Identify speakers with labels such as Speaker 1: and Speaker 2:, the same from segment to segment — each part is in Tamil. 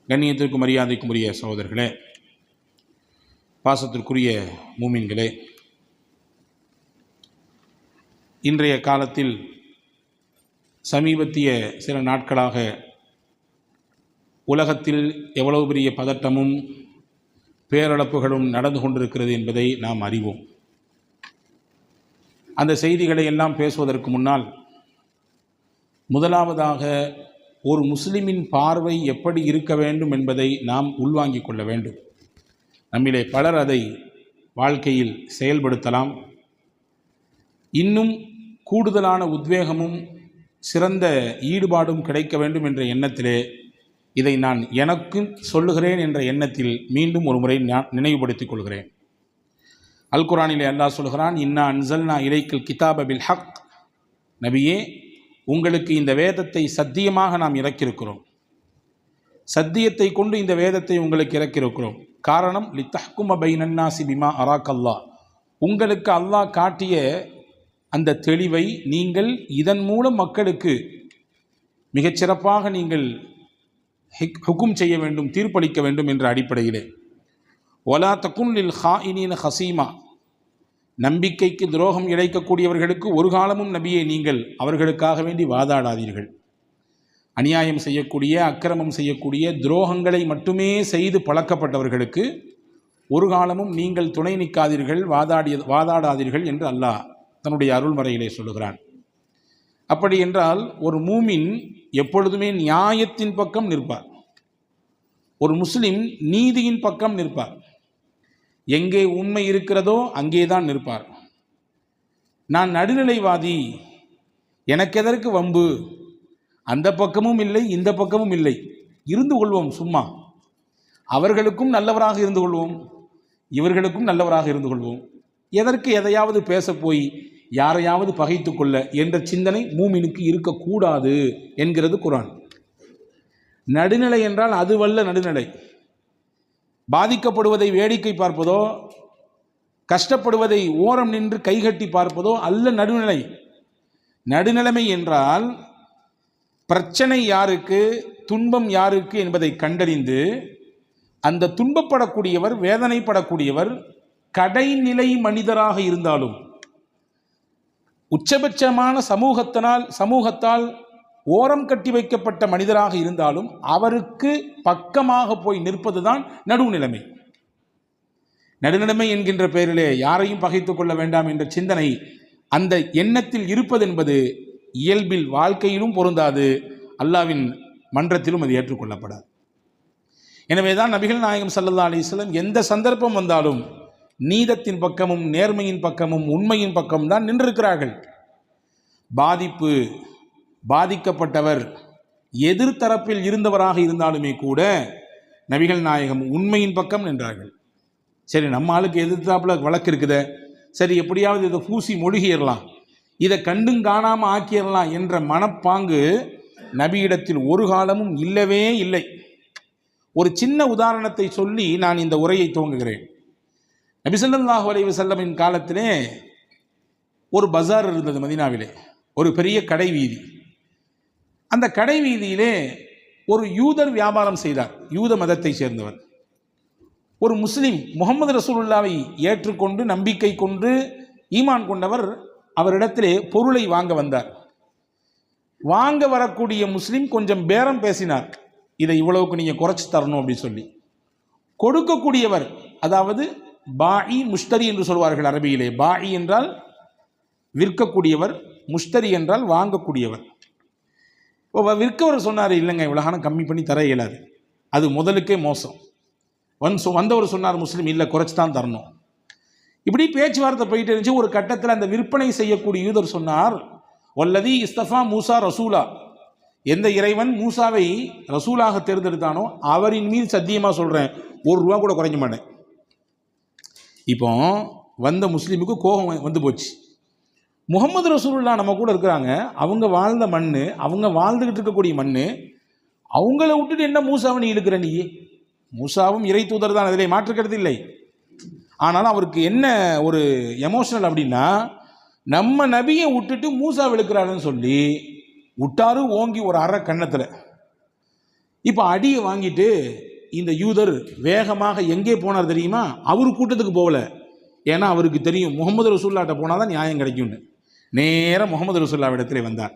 Speaker 1: கண்ணியத்திற்கும் மரியாதைக்கும் உரிய சகோதரர்களே, பாசத்திற்குரிய மூமின்களே, இன்றைய காலத்தில் சமீபத்திய சில நாட்களாக உலகத்தில் எவ்வளவு பெரிய பதட்டமும் பேரிழப்புகளும் நடந்து கொண்டிருக்கிறது என்பதை நாம் அறிவோம். அந்த செய்திகளை எல்லாம் பேசுவதற்கு முன்னால் முதலாவதாக ஒரு முஸ்லிமின் பார்வை எப்படி இருக்க வேண்டும் என்பதை நாம் உள்வாங்கிக் கொள்ள வேண்டும். நம்மிலே பலர் அதை வாழ்க்கையில் செயல்படுத்தலாம். இன்னும் கூடுதலான உத்வேகமும் சிறந்த ஈடுபாடும் கிடைக்க வேண்டும் என்ற எண்ணத்திலே இதை நான் எனக்கும் சொல்லுகிறேன் என்ற எண்ணத்தில் மீண்டும் ஒரு முறை நினைவுபடுத்திக் கொள்கிறேன். அல் குர்ஆனிலே அல்லாஹ் சொல்கிறான், இன்னா அன்சல்னா இலைக்கல் கிதாப பில் ஹக். நபியே, உங்களுக்கு இந்த வேதத்தை சத்தியமாக நாம் இறக்கியிருக்கிறோம். சத்தியத்தை கொண்டு இந்த வேதத்தை உங்களுக்கு இறக்கியிருக்கிறோம். காரணம், லித்தஹ்கும பைனன்னாசி பிமா அராக் அல்லாஹ். உங்களுக்கு அல்லாஹ் காட்டிய அந்த தெளிவை நீங்கள் இதன் மூலம் மக்களுக்கு மிகச்சிறப்பாக நீங்கள் ஹுக்கும் செய்ய வேண்டும், தீர்ப்பளிக்க வேண்டும் என்ற அடிப்படையிலே. ஒலா தகுன் லில் ஹாயினீன ஹசீமா. நம்பிக்கைக்கு துரோகம் இழைக்கக்கூடியவர்களுக்கு ஒரு காலமும் நபியை நீங்கள் அவர்களுக்காக வேண்டி வாதாடாதீர்கள். அநியாயம் செய்யக்கூடிய, அக்கிரமம் செய்யக்கூடிய, துரோகங்களை மட்டுமே செய்து பழக்கப்பட்டவர்களுக்கு ஒரு காலமும் நீங்கள் துணை நிற்காதீர்கள், வாதாடாதீர்கள் என்று அல்லாஹ் தன்னுடைய அருள்மறையிலே சொல்லுகிறான். அப்படி என்றால் ஒரு மூமின் எப்பொழுதுமே நியாயத்தின் பக்கம் நிற்பார். ஒரு முஸ்லிம் நீதியின் பக்கம் நிற்பார். எங்கே உண்மை இருக்கிறதோ அங்கேதான் நிற்பார். நான் நடுநிலைவாதி, எனக்கு எதற்கு வம்பு, அந்த பக்கமும் இல்லை இந்த பக்கமும் இல்லை, இருந்து கொள்வோம் சும்மா, அவர்களுக்கும் நல்லவராக இருந்து கொள்வோம், இவர்களுக்கும் நல்லவராக இருந்து கொள்வோம், எதற்கு எதையாவது பேச போய் யாரையாவது பகைத்து கொள்ள என்ற சிந்தனை மூமினுக்கு இருக்கக்கூடாது என்கிறது குர்ஆன். நடுநிலை என்றால் அதுவல்ல நடுநிலை. பாதிக்கப்படுவதை வேடிக்கை பார்ப்பதோ, கஷ்டப்படுவதை ஓரம் நின்று கைகட்டி பார்ப்பதோ அல்ல நடுநிலை. நடுநிலைமை என்றால் பிரச்சனை யாருக்கு, துன்பம் யாருக்கு என்பதை கண்டறிந்து அந்த துன்பப்படக்கூடியவர், வேதனைப்படக்கூடியவர் கடைநிலை மனிதராக இருந்தாலும், உச்சபட்சமான சமூகத்தால் ஓரம் கட்டி வைக்கப்பட்ட மனிதராக இருந்தாலும் அவருக்கு பக்கமாக போய் நிற்பதுதான் நடுநிலைமை. நடுநிலைமை என்கின்ற பெயரிலே யாரையும் பகைத்து கொள்ள வேண்டாம் என்ற சிந்தனை, அந்த எண்ணத்தில் இருப்பது என்பது இயல்பில் வாழ்க்கையிலும் பொருந்தாது, அல்லாவின் மன்றத்திலும் அது ஏற்றுக்கொள்ளப்படாது. எனவேதான் நபிகள் நாயகம் ஸல்லல்லாஹு அலைஹி வஸல்லம் எந்த சந்தர்ப்பம் வந்தாலும் நீதத்தின் பக்கமும் நேர்மையின் பக்கமும் உண்மையின் பக்கமும் தான் நின்றிருக்கிறார்கள். பாதிக்கப்பட்டவர் எதிர்த்தரப்பில் இருந்தவராக இருந்தாலுமே கூட நபிகள் நாயகம் உண்மையின் பக்கம் நின்றார்கள். சரி, நம்ம ஆளுக்கு எதிர்த்தாப்புல வழக்கு இருக்குத, சரி எப்படியாவது இதை பூசி மொழிகிடலாம், இதை கண்டும் காணாமல் ஆக்கிடலாம் என்ற மனப்பாங்கு நபியிடத்தில் ஒரு காலமும் இல்லவே இல்லை. ஒரு சின்ன உதாரணத்தை சொல்லி நான் இந்த உரையை துவங்குகிறேன். நபி ஸல்லல்லாஹு அலைஹி வஸல்லமின் காலத்திலே ஒரு பஜார் இருந்தது மதீனாவிலே, ஒரு பெரிய கடை வீதி. அந்த கடை வீதியிலே ஒரு யூதர் வியாபாரம் செய்தார், யூத மதத்தை சேர்ந்தவர். ஒரு முஸ்லிம் முஹம்மது ரசூலுல்லாவை ஏற்றுக்கொண்டு நம்பிக்கை கொண்டு ஈமான் கொண்டவர் அவரிடத்திலே பொருளை வாங்க வந்தார். வாங்க வரக்கூடிய முஸ்லிம் கொஞ்சம் பேரம் பேசினார், இதை இவ்வளவுக்கு நீங்கள் குறைச்சி தரணும் அப்படின்னு சொல்லி. கொடுக்கக்கூடியவர், அதாவது பாஇ முஷ்தரி என்று சொல்வார்கள் அரபியிலே. பாஇ என்றால் விற்கக்கூடியவர், முஷ்தரி என்றால் வாங்கக்கூடியவர். விற்கவர் சொன்னார், இல்லைங்க இவ்வளோகான கம்மி பண்ணி தர இயலாது, அது முதலுக்கே மோசம். வந்தவர் சொன்னார் முஸ்லீம், இல்லை குறைச்சி தான் தரணும். இப்படி பேச்சுவார்த்தை போயிட்டு இருந்துச்சு. ஒரு கட்டத்தில் அந்த விற்பனை செய்யக்கூடிய யூதர் சொன்னார், வல்லதி இஸ்தஃபா மூசா ரசூலா, எந்த இறைவன் மூசாவை ரசூலாக தேர்ந்தெடுத்தானோ அவரின் மீது சத்தியமாக சொல்கிறேன், ₹1 கூட குறைக்க மாட்டேன். இப்போ வந்த முஸ்லீமுக்கு கோபம் வந்து போச்சு. முகமது ரசூலுல்லாஹ் நம்ம கூட இருக்கிறாங்க, அவங்க வாழ்ந்த மண், அவங்க வாழ்ந்துக்கிட்டு இருக்கக்கூடிய மண், அவங்கள விட்டுட்டு என்ன மூசாவை நீ இழுக்கிற? நீ மூசாவும் இறை தூதர் தான், அதிலே மாற்றுக்கிறது இல்லை. ஆனாலும் அவருக்கு என்ன ஒரு எமோஷனல் அப்படின்னா, நம்ம நபியை விட்டுட்டு மூசா விழுக்கிறாருன்னு சொல்லி விட்டாரு ஓங்கி ஒரு அரை கன்னத்தில். இப்போ அடியை வாங்கிட்டு இந்த யூதர் வேகமாக எங்கே போனார் தெரியுமா? அவர் கூட்டத்துக்கு போகல. ஏன்னா அவருக்கு தெரியும் முகமது ரசூல்லாட்ட போனால் தான் நியாயம் கிடைக்கும்னு. நேராக முகமது ரசூல்லாவிடத்திலே வந்தார்.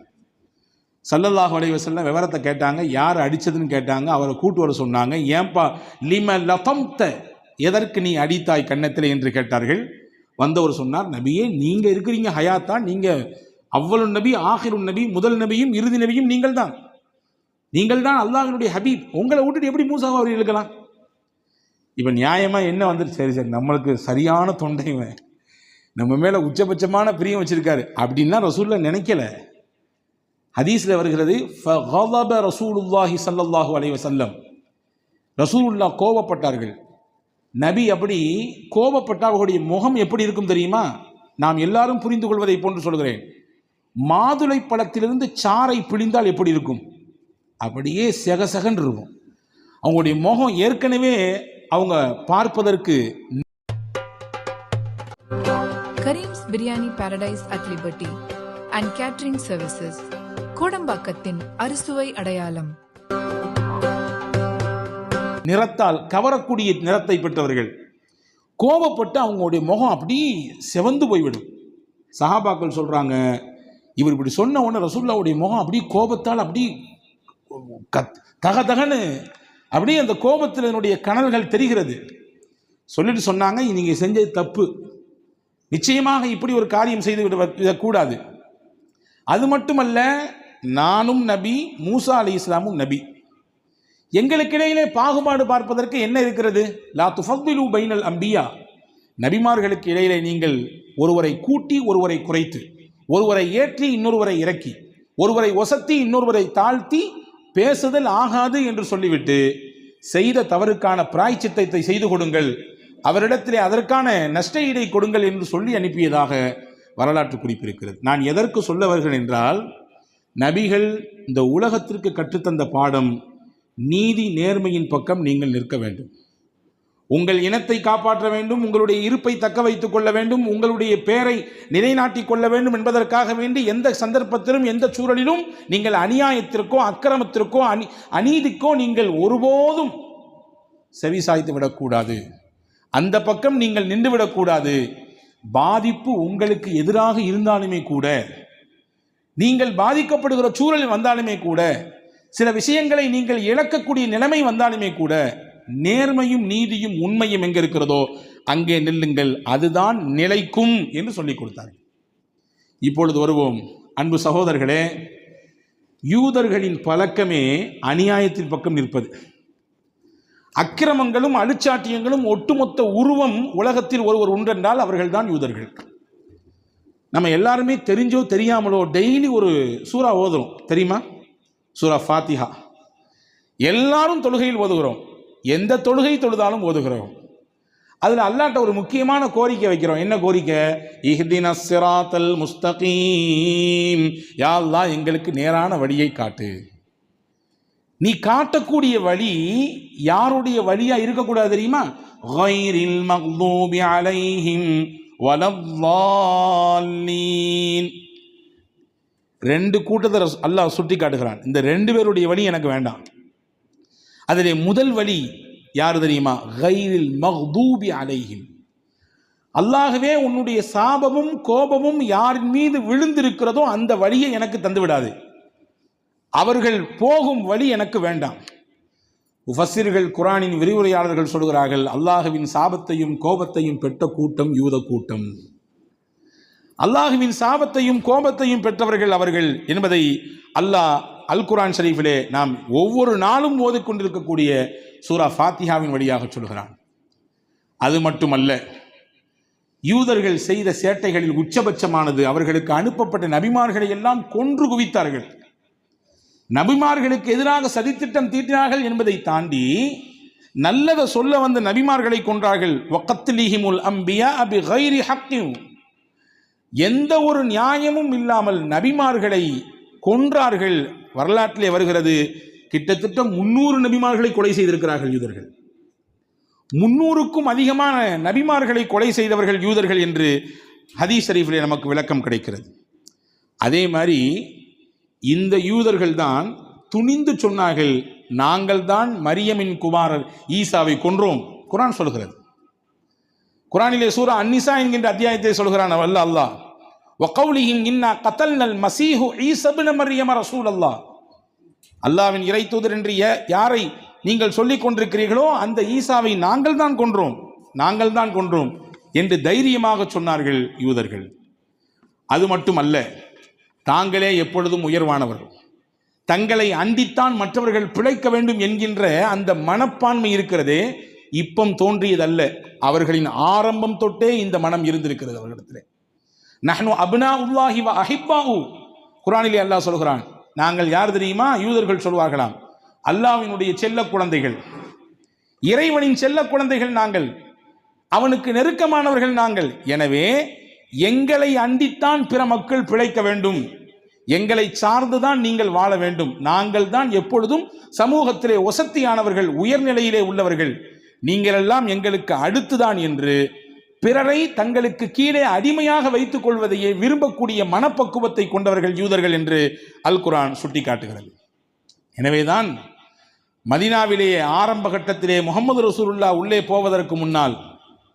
Speaker 1: ஸல்லல்லாஹு அலைஹி வஸல்லம் விவரத்தை கேட்டாங்க. யார் அடித்ததுன்னு கேட்டாங்க. அவரை கூட்டு வர சொன்னாங்க. ஏன்பா லிம லதம்த, எதற்கு நீ அடித்தாய் கன்னத்தில் என்று கேட்டார்கள். வந்தவர் சொன்னார், நபியே நீங்கள் இருக்கிறீங்க ஹயாத்தா, நீங்கள் அவ்வளவு நபி ஆகிரு நபி, முதல் நபியும் இறுதி நபியும் நீங்கள் தான் அல்லாஹ்வினுடைய ஹபீப், உங்களை விட்டுட்டு எப்படி மூசாவை அவர் இருக்கலாம்? இப்போ நியாயமாக என்ன வந்துட்டு, சரி நம்மளுக்கு சரியான தொண்டைவன், நம்ம மேலே உச்சபட்சமான பிரியம் வச்சிருக்காரு அப்படின்னா ரசூலுல்லாஹ் நினைக்கல. ஹதீஸில் வருகிறது, ஃபகலப ரசூலுல்லாஹி ஸல்லல்லாஹு அலைஹி வஸல்லம், ரசூலுல்லாஹ் கோபப்பட்டார்கள். நபி அப்படி கோபப்பட்டால் அவருடைய முகம் எப்படி இருக்கும் தெரியுமா? நாம் எல்லாரும் புரிந்து கொள்வதை போன்று சொல்கிறேன். மாதுளை பழத்திலிருந்து சாறை பிழிந்தால் எப்படி இருக்கும்? அப்படியே செகசகன் இருக்கும். அவங்களுடைய முகம் ஏற்கனவே அவங்க பார்ப்பதற்கு.
Speaker 2: Karim's biryani paradise at liberty and catering services, கோடம்பாக்கத்தின் அறுசுவை அடையாளம்.
Speaker 1: நிறத்தால் கவரக்கூடிய நிறத்தை பெற்றவர்கள். கோபப்பட்டு அவங்களுடைய முகம் அப்படி செவந்து போய்விடும். சஹாபாக்கள் சொல்றாங்க, இவர் இப்படி சொன்ன உடனே ரசூலுல்லாஹ்வுடைய முகம் அப்படி கோபத்தால் அப்படி தகதகன்னு அப்படியே அந்த கோபத்தினுடைய கனல்கள் தெரிகிறது. சொல்லிட்டு சொன்னாங்க, நீங்க செஞ்சது தப்பு, நிச்சயமாக இப்படி ஒரு காரியம் செய்து விடக்கூடாது. அது மட்டுமல்ல, நானும் நபி, மூசா அலைஹிஸ்ஸலாமும் நபி, எங்களுக்கிடையிலே பாகுபாடு பார்ப்பதற்கு என்ன இருக்கிறது? லா துஃபத்திலு பைனல் அம்பியா, நபிமார்களுக்கு இடையிலே நீங்கள் ஒருவரை கூட்டி ஒருவரை குறைத்து, ஒருவரை ஏற்றி இன்னொருவரை இறக்கி, ஒருவரை ஒசத்தி இன்னொருவரை தாழ்த்தி பேசுதல் ஆகாது என்று சொல்லிவிட்டு, செய்த தவறுக்கான பிராய்ச்சித்தத்தை செய்து கொடுங்கள், அவரிடத்திலே அதற்கான நஷ்ட ஈடை கொடுங்கள் என்று சொல்லி அனுப்பியதாக வரலாற்று குறிப்பு இருக்கிறது. நான் எதற்கு சொல்ல வருகிறேன் என்றால், நபிகள் இந்த உலகத்திற்கு கற்றுத்தந்த பாடம், நீதி நேர்மையின் பக்கம் நீங்கள் நிற்க வேண்டும், உங்கள் இனத்தை காப்பாற்ற வேண்டும், உங்களுடைய இருப்பை தக்க வைத்துக் கொள்ள வேண்டும், உங்களுடைய பெயரை நிலைநாட்டிக் கொள்ள வேண்டும் என்பதற்காக வேண்டி எந்த சந்தர்ப்பத்திலும் எந்த சூழலிலும் நீங்கள் அநியாயத்திற்கோ அக்கிரமத்திற்கோ அநீதிக்கோ நீங்கள் ஒருபோதும் செவிசாய்த்து விடக்கூடாது. அந்த பக்கம் நீங்கள் நின்று விடக்கூடாது. பாதிப்பு உங்களுக்கு எதிராக இருந்தாலுமே கூட, நீங்கள் பாதிக்கப்படுகிற சூழல் வந்தாலுமே கூட, சில விஷயங்களை நீங்கள் இழக்கக்கூடிய நிலைமை வந்தாலுமே கூட, நேர்மையும் நீதியும் உண்மையும் எங்கே இருக்கிறதோ அங்கே நில்லுங்கள், அதுதான் நிலைக்கும் என்று சொல்லிக் கொடுத்தார். இப்பொழுது வருவோம். அன்பு சகோதரர்களே, யூதர்களின் பழக்கமே அநியாயத்தின் பக்கம் நிற்பது. அக்கிரமங்களும் அழுச்சாட்டியங்களும் ஒட்டுமொத்த உருவம் உலகத்தில் ஒருவர் உண்டென்றால் அவர்கள்தான் யூதர்கள். நம்ம எல்லாருமே தெரிஞ்சோ தெரியாமலோ டெய்லி ஒரு சூரா ஓதுறோம், தெரியுமா? சூரா ஃபாத்திஹா எல்லாரும் தொழுகையில் ஓதுகிறோம், எந்த தொழுகை தொழுதாலும் ஓதுகிறோம். அதில் அல்லாஹ்ட்ட ஒரு முக்கியமான கோரிக்கை வைக்கிறோம். என்ன கோரிக்கை? இஹ்தினஸ் ஸிராத்தல் முஸ்தகீம், யா அல்லாஹ் எங்களுக்கு நேரான வழியை காட்டு. நீ காட்டக்கூடிய வழி யாருடைய வழியா இருக்கக்கூடாது தெரியுமா? கைரில் மக்தூபி அலைஹிம் வலல்லாலீன். ரெண்டு கூட்டத்தை அல்லாஹ் சுட்டி காட்டுகிறான். இந்த ரெண்டு பேருடைய வழி எனக்கு வேண்டாம். அதிலே முதல் வழி யாரு தெரியுமா? கைரில் மக்தூபி அலைஹிம். அல்லாஹ்வே உன்னுடைய சாபமும் கோபமும் யாரின் மீது விழுந்திருக்கிறதோ அந்த வழியை எனக்கு தந்து விடாது, அவர்கள் போகும் வழி எனக்கு வேண்டாம். முஃபஸ்ஸிர்கள், குர்ஆனின் விரிவுரையாளர்கள் சொல்கிறார்கள், அல்லாஹ்வின் சாபத்தையும் கோபத்தையும் பெற்ற கூட்டம் யூத கூட்டம். அல்லாஹ்வின் சாபத்தையும் கோபத்தையும் பெற்றவர்கள் அவர்கள் என்பதை அல்லாஹ் அல் குர்ஆன் ஷரீஃபிலே நாம் ஒவ்வொரு நாளும் ஓதிக்கொண்டிருக்கக்கூடிய சூரா ஃபாத்திஹாவின் வழியாக சொல்கிறான். அது மட்டுமல்ல, யூதர்கள் செய்த சேட்டைகளில் உச்சபட்சமானது, அவர்களுக்கு அனுப்பப்பட்ட நபிமார்களை எல்லாம் கொன்று குவித்தார்கள். நபிமார்களுக்கு எதிராக சதித்திட்டம் தீட்டினார்கள் என்பதை தாண்டி நல்லதை சொல்ல வந்த நபிமார்களை கொன்றார்கள். வகத்லிஹிமுல் அம்பியா பிகைரி ஹக்கின், எந்த ஒரு நியாயமும் இல்லாமல் நபிமார்களை கொன்றார்கள். வரலாற்றிலே வருகிறது, கிட்டத்தட்ட 300 நபிமார்களை கொலை செய்திருக்கிறார்கள் யூதர்கள். 300க்கும் அதிகமான நபிமார்களை கொலை செய்தவர்கள் யூதர்கள் என்று ஹதீஸ் ஷரீஃபிலே நமக்கு விளக்கம் கிடைக்கிறது. அதே மாதிரி இந்த யூதர்கள் தான் துணிந்து சொன்னார்கள், நாங்கள் தான் மரியமின் குமாரர் ஈசாவை கொன்றோம். குர்ஆன் சொல்கிறது. குர்ஆனிலே சூரா அந்நிசா என்கின்ற அத்தியாயத்தை சொல்கிறான் அல்லாஹ், வகௌலிஹிம் இன்னா கதல்னல் மஸீஹு ஈஸா இப்னு மர்யம் ரசூலல்லாஹ். அல்லாஹ்வின் இறை தூதர் என்று யாரை நீங்கள் சொல்லிக் கொண்டிருக்கிறீர்களோ அந்த ஈசாவை நாங்கள் தான் கொன்றோம் என்று தைரியமாக சொன்னார்கள் யூதர்கள். அது மட்டுமல்ல, தாங்களே எப்பொழுதும் உயர்வானவர்கள், தங்களை அண்டித்தான் மற்றவர்கள் பிழைக்க வேண்டும் என்கின்ற அந்த மனப்பான்மை இருக்கிறதே இப்பம் தோன்றியதல்ல, அவர்களின் ஆரம்பம் தொட்டே இந்த மனம் இருந்திருக்கிறது அவர்களிடத்திலே. நஹ்னு அப்னாஉல்லாஹி வ அஹிப்பாஹு. குர்ஆனிலே அல்லாஹ் சொல்கிறான், நாங்கள் யார் தெரியுமா? யூதர்கள் சொல்வார்களாம், அல்லாஹ்வினுடைய செல்ல குழந்தைகள், இறைவனின் செல்ல குழந்தைகள் நாங்கள், அவனுக்கு நெருக்கமானவர்கள் நாங்கள். எனவே எங்களை அண்டித்தான் பிற மக்கள் பிழைக்க வேண்டும், எங்களை சார்ந்துதான் நீங்கள் வாழ வேண்டும், நாங்கள் தான் எப்பொழுதும் சமூகத்திலே வசதியானவர்கள், உயர்நிலையிலே உள்ளவர்கள், நீங்களெல்லாம் எங்களுக்கு அடுத்துதான் என்று பிறரை தங்களுக்கு கீழே அடிமையாக வைத்துக் கொள்வதையே விரும்பக்கூடிய மனப்பக்குவத்தை கொண்டவர்கள் யூதர்கள் என்று அல் குர்ஆன் சுட்டி காட்டுகிறது. எனவேதான் மதீனாவிலேயே ஆரம்ப கட்டத்திலே முஹம்மது ரசூலுல்லாஹ் உள்ளே போவதற்கு முன்னால்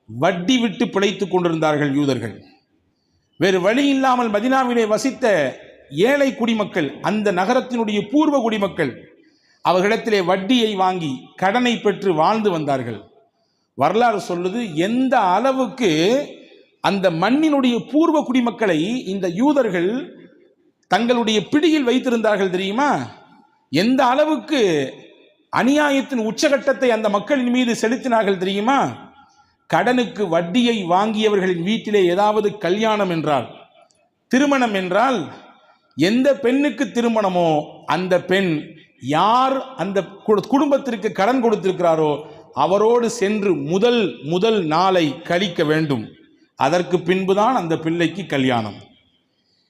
Speaker 1: வட்டி விட்டு பிழைத்துக் கொண்டிருந்தார்கள் யூதர்கள். வேறு வழி இல்லாமல் மதீனாவிலே வசித்த ஏழை குடிமக்கள், அந்த நகரத்தினுடைய பூர்வ குடிமக்கள், அவர்களிடத்திலே வட்டியை வாங்கி கடனை பெற்று வாழ்ந்து வந்தார்கள். வரலாறு சொல்லுது, எந்த அளவுக்கு அந்த மண்ணினுடைய பூர்வ குடிமக்களை இந்த யூதர்கள் தங்களுடைய பிடியில் வைத்திருந்தார்கள் தெரியுமா? எந்த அளவுக்கு அநியாயத்தின் உச்சகட்டத்தை அந்த மக்களின் மீது செலுத்தினார்கள் தெரியுமா? கடனுக்கு வட்டியை வாங்கியவர்களின் வீட்டிலே ஏதாவது கல்யாணம் என்றால், திருமணம் என்றால், எந்த பெண்ணுக்கு திருமணமோ அந்த பெண் யார் அந்த குடும்பத்திற்கு கடன் கொடுத்திருக்கிறாரோ அவரோடு சென்று முதல் நாளை கழிக்க வேண்டும். அதற்கு பின்புதான் அந்த பிள்ளைக்கு கல்யாணம்.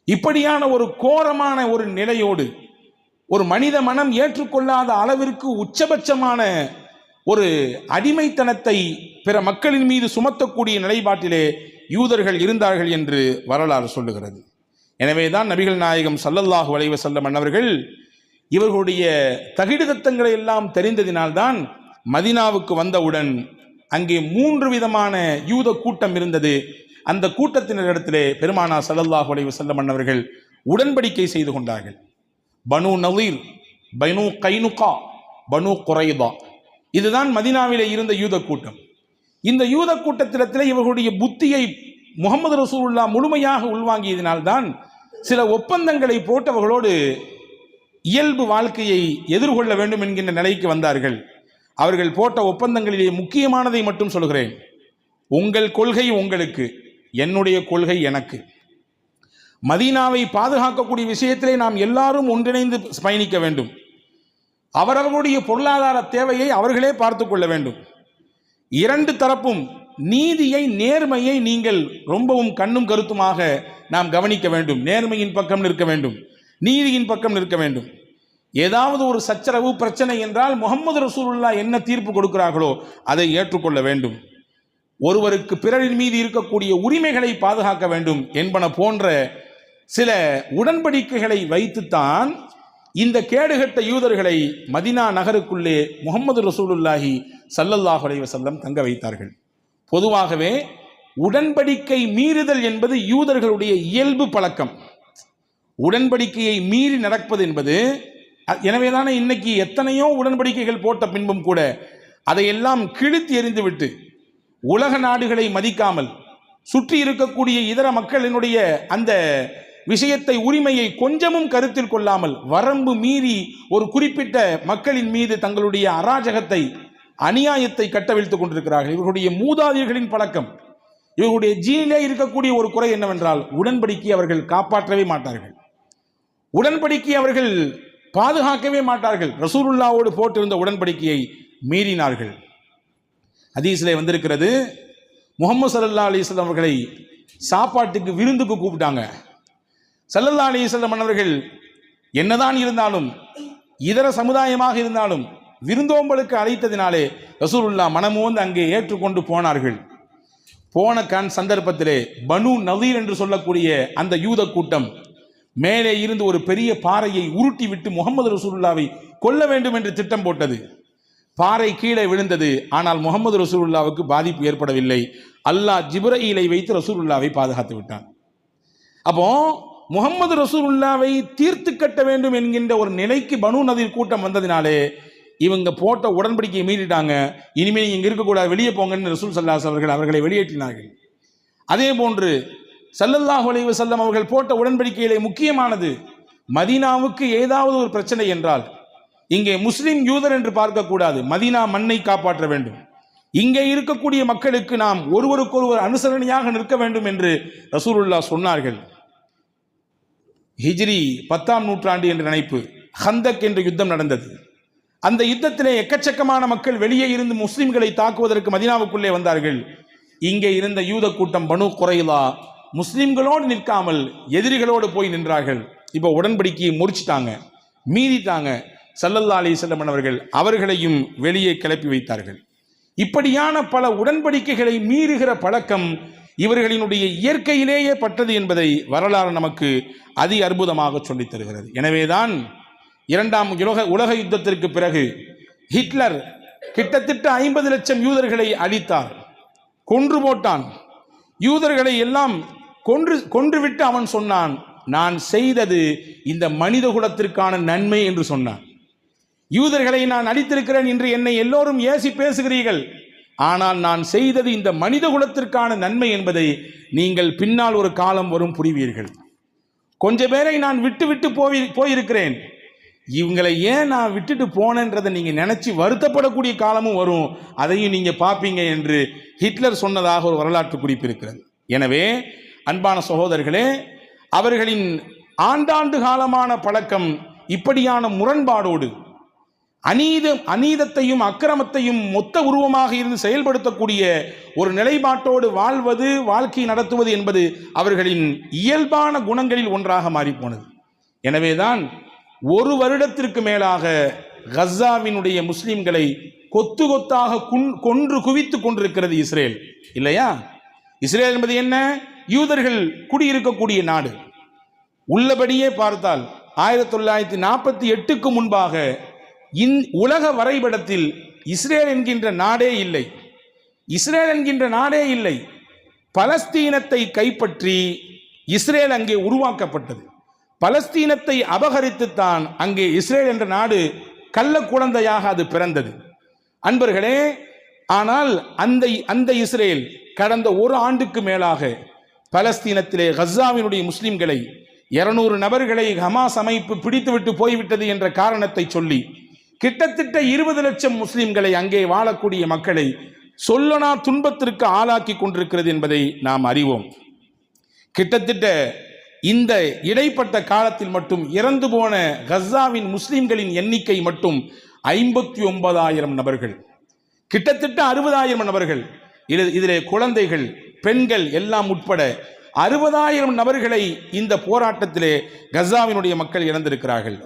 Speaker 1: இப்படியான ஒரு கோரமான ஒரு நிலையோடு, ஒரு மனித மனம் ஏற்றுக்கொள்ளாத அளவிற்கு உச்சபட்சமான ஒரு அடிமைத்தனத்தை பிற மக்களின் மீது சுமத்தக்கூடிய நிலைப்பாட்டிலே யூதர்கள் இருந்தார்கள் என்று வரலாறு சொல்லுகிறது. எனவேதான் நபிகள் நாயகம் ஸல்லல்லாஹு அலைஹி வஸல்லம் அன்னவர்கள் இவர்களுடைய தகிடுதத்தங்களை எல்லாம் தெரிந்ததினால்தான் மதீனாவுக்கு வந்தவுடன் அங்கே 3 விதமான யூத கூட்டம் இருந்தது. அந்த கூட்டத்தினரிடத்திலே பெருமானார் ஸல்லல்லாஹு அலைஹி வஸல்லம் அன்னவர்கள் உடன்படிக்கை செய்து கொண்டார்கள். பனு நலீர், பனு கைனுகா, பனு குரைதா, இதுதான் மதீனாவிலே இருந்த யூத கூட்டம். இந்த யூத கூட்டத்திலே இவர்களுடைய புத்தியை முஹம்மது ரசூலுல்லாஹ் முழுமையாக உள்வாங்கியதினால்தான் சில ஒப்பந்தங்களை போட்டவர்களோடு இயல்பு வாழ்க்கையை எதிர்கொள்ள வேண்டும் என்கின்ற நிலைக்கு வந்தார்கள். அவர்கள் போட்ட ஒப்பந்தங்களிலே முக்கியமானதை மட்டும் சொல்கிறேன். உங்கள் கொள்கை உங்களுக்கு, என்னுடைய கொள்கை எனக்கு. மதீனாவை பாதுகாக்கக்கூடிய விஷயத்திலே நாம் எல்லாரும் ஒன்றிணைந்து பயணிக்க வேண்டும். அவரவர்களுடைய பொருளாதார தேவையை அவர்களே பார்த்து கொள்ள வேண்டும். 2 தரப்பும் நீதியை, நேர்மையை நீங்கள் ரொம்பவும் கண்ணும் கருத்துமாக நாம் கவனிக்க வேண்டும். நேர்மையின் பக்கம் நிற்க வேண்டும், நீதியின் பக்கம் நிற்க வேண்டும். ஏதாவது ஒரு சச்சரவு பிரச்சனை என்றால் முஹம்மது ரசூலுல்லாஹ் என்ன தீர்ப்பு கொடுக்கிறார்களோ அதை ஏற்றுக்கொள்ள வேண்டும். ஒருவருக்கு பிறரின் மீது இருக்கக்கூடிய உரிமைகளை பாதுகாக்க வேண்டும் என்பன போன்ற சில உடன்படிக்கைகளை வைத்துத்தான் இந்த கேடுகட்ட யூதர்களை மதீனா நகருக்குள்ளே முஹம்மது ரசூலுல்லாஹி ஸல்லல்லாஹு அலைஹி வஸல்லம் தங்க வைத்தார்கள். பொதுவாகவே உடன்படிக்கை மீறுதல் என்பது யூதர்களுடைய இயல்பு பழக்கம். உடன்படிக்கையை மீறி நடப்பது என்பது, எனவேதானே இன்னைக்கு எத்தனையோ உடன்படிக்கைகள் போட்ட பின்பும் கூட அதையெல்லாம் கிழித்து எறிந்துவிட்டு உலக நாடுகளை மதிக்காமல், சுற்றி இருக்கக்கூடிய இதர மக்களினுடைய அந்த விஷயத்தை, உரிமையை கொஞ்சமும் கருத்தில் கொள்ளாமல் வரம்பு மீறி ஒரு குறிப்பிட்ட மக்களின் மீது தங்களுடைய அராஜகத்தை, அநியாயத்தை கட்டவிழ்த்துக் கொண்டிருக்கிறார்கள். இவர்களுடைய மூதாதையர்களின் பழக்கம். இவர்களுடைய ஜீனிலே இருக்கக்கூடிய ஒரு குறை என்னவென்றால், உடன்படிக்கை அவர்கள் காப்பாற்றவே மாட்டார்கள், உடன்படிக்கை அவர்கள் பாதுகாக்கவே மாட்டார்கள். ரசூலுல்லாவோடு போட்டிருந்த உடன்படிக்கையை மீறினார்கள். ஹதீஸிலே வந்திருக்கிறது, முஹம்மது ஸல்லல்லாஹு அலைஹி வஸல்லம் அவர்களை சாப்பாட்டுக்கு, விருந்துக்கு கூப்பிட்டாங்க. ஸல்லல்லாஹு அலைஹி வஸல்லம் அவர்கள் என்னதான் இருந்தாலும், இதர சமுதாயமாக இருந்தாலும், விருந்தோம்பலுக்கு அழைத்ததினாலே ரசூலுல்லாஹ் மனமோந்து அங்கே ஏற்றுக்கொண்டு போனார்கள். போன சந்தர்ப்பத்திலே பனு நலீர் என்று சொல்லக்கூடிய அந்த யூத கூட்டம் மேலே இருந்து ஒரு பெரிய பாறையை உருட்டி விட்டு முகமது ரசூலுல்லாவை கொல்ல வேண்டும் என்று திட்டம் போட்டது. பாறை கீழே விழுந்தது. ஆனால் முகமது ரசூலுல்லாவுக்கு பாதிப்பு ஏற்படவில்லை. அல்லாஹ் ஜிப்ரஈலை வைத்து ரசூலுல்லாவை பாதுகாத்து விட்டான். அப்போ முகமது ரசூலுல்லாவை தீர்த்து கட்ட வேண்டும் என்கின்ற ஒரு நிலைக்கு பனு நதீர் கூட்டம் வந்ததினாலே இவங்க போட்ட உடன்படிக்கையை மீறிட்டாங்க. இனிமேல் இங்கே இருக்கக்கூடாது, வெளியே போங்கன்னு ரசூல் ஸல்லல்லாஹு அலைஹி வஸல்லம் அவர்களை வெளியேற்றினார்கள். அதே போன்று ஸல்லல்லாஹு அலைஹி வஸல்லம் அவர்கள் போட்ட உடன்படிக்கையிலே முக்கியமானது, மதீனாவுக்கு ஏதாவது ஒரு பிரச்சனை என்றால் இங்கே முஸ்லிம் யூதர் என்று பார்க்கக்கூடாது, மதீனா மண்ணை காப்பாற்ற வேண்டும், இங்கே இருக்கக்கூடிய மக்களுக்கு நாம் ஒருவருக்கொருவர் அனுசரணையாக நிற்க வேண்டும் என்று ரசூலுல்லாஹ் சொன்னார்கள். ஹிஜ்ரி 10ஆம் நூற்றாண்டு என்று நினைப்பு, ஹந்தக் என்ற யுத்தம் நடந்தது. அந்த யுத்தத்திலே எக்கச்சக்கமான மக்கள் வெளியே இருந்து முஸ்லிம்களை தாக்குவதற்கு மதீனாவுக்குள்ளே வந்தார்கள். இங்கே இருந்த யூத கூட்டம் பனு குறைலா முஸ்லிம்களோடு நிற்காமல் எதிரிகளோடு போய் நின்றார்கள். இப்போ உடன்படிக்கையை முறிச்சிட்டாங்க, மீறிட்டாங்க. ஸல்லல்லாஹு அலைஹி வஸல்லம் அவர்கள் அவர்களையும் வெளியே கிளப்பி வைத்தார்கள். இப்படியான பல உடன்படிக்கைகளை மீறுகிற பழக்கம் இவர்களினுடைய இயற்கையிலேயே பட்டது என்பதை வரலாறு நமக்கு அதி அற்புதமாக சொல்லித் தருகிறது. எனவேதான் 2ஆம் உலக யுத்தத்திற்கு பிறகு ஹிட்லர் கிட்டத்தட்ட 50 லட்சம் யூதர்களை அழித்தார், கொன்று போட்டான். யூதர்களை எல்லாம் கொன்றுவிட்டு அவன் சொன்னான், நான் செய்தது இந்த மனித குலத்திற்கான நன்மை என்று சொன்னான். யூதர்களை நான் அழித்திருக்கிறேன் என்று என்னை எல்லோரும் ஏசி பேசுகிறீர்கள், ஆனால் நான் செய்தது இந்த மனித குலத்திற்கான நன்மை என்பதை நீங்கள் பின்னால் ஒரு காலம் வரும் புரிவீர்கள். கொஞ்ச பேரை நான் விட்டு போயிருக்கிறேன், இவங்களை ஏன் நான் விட்டுட்டு போனேன்றதை நீங்க நினைச்சு வருத்தப்படக்கூடிய காலமும் வரும், அதையும் நீங்க பார்ப்பீங்க என்று ஹிட்லர் சொன்னதாக ஒரு வரலாற்று குறிப்பு இருக்கிறது. எனவே அன்பான சகோதரர்களே, அவர்களின் ஆண்டாண்டு காலமான பழக்கம் இப்படியான முரண்பாடோடு அநீதத்தையும் அக்கிரமத்தையும் மொத்த உருவமாக இருந்து செயல்படுத்தக்கூடிய ஒரு நிலைப்பாட்டோடு வாழ்வது, வாழ்க்கை நடத்துவது என்பது அவர்களின் இயல்பான குணங்களில் ஒன்றாக மாறிப்போனது. எனவேதான் 1 வருடத்திற்கு மேலாக கஸாவினுடைய முஸ்லிம்களை கொத்து கொத்தாக கொன்று குவித்து கொண்டிருக்கிறது இஸ்ரேல், இல்லையா? இஸ்ரேல் என்பது என்ன? யூதர்கள் குடியிருக்கக்கூடிய நாடு. உள்ளபடியே பார்த்தால் 1948க்கு முன்பாக உலக வரைபடத்தில் இஸ்ரேல் என்கின்ற நாடே இல்லை. இஸ்ரேல் என்கின்ற நாடே இல்லை. பலஸ்தீனத்தை கைப்பற்றி இஸ்ரேல் அங்கே உருவாக்கப்பட்டது. பலஸ்தீனத்தை அபகரித்துத்தான் அங்கே இஸ்ரேல் என்ற நாடு கள்ள குழந்தையாக அது பிறந்தது. அன்பர்களே, ஆனால் அந்த இஸ்ரேல் கடந்த 1 ஆண்டுக்கு மேலாக பலஸ்தீனத்திலே கஸாவினுடைய முஸ்லிம்களை 200 நபர்களை ஹமாஸ் அமைப்பு பிடித்துவிட்டு போய்விட்டது என்ற காரணத்தை சொல்லி கிட்டத்தட்ட 20 லட்சம் முஸ்லிம்களை, அங்கே வாழக்கூடிய மக்களை சொல்லனா துன்பத்திற்கு ஆளாக்கி கொண்டிருக்கிறது என்பதை நாம் அறிவோம். கிட்டத்தட்ட இந்த இடைப்பட்ட காலத்தில் மட்டும் இறந்து போன கஸாவின் முஸ்லிம்களின் எண்ணிக்கை மட்டும் 59,000 நபர்கள், கிட்டத்தட்ட 60,000 நபர்கள். இதிலே குழந்தைகள், பெண்கள் எல்லாம் உட்பட 60,000 நபர்களை இந்த போராட்டத்திலே கஸாவினுடைய மக்கள் இழந்திருக்கிறார்கள்.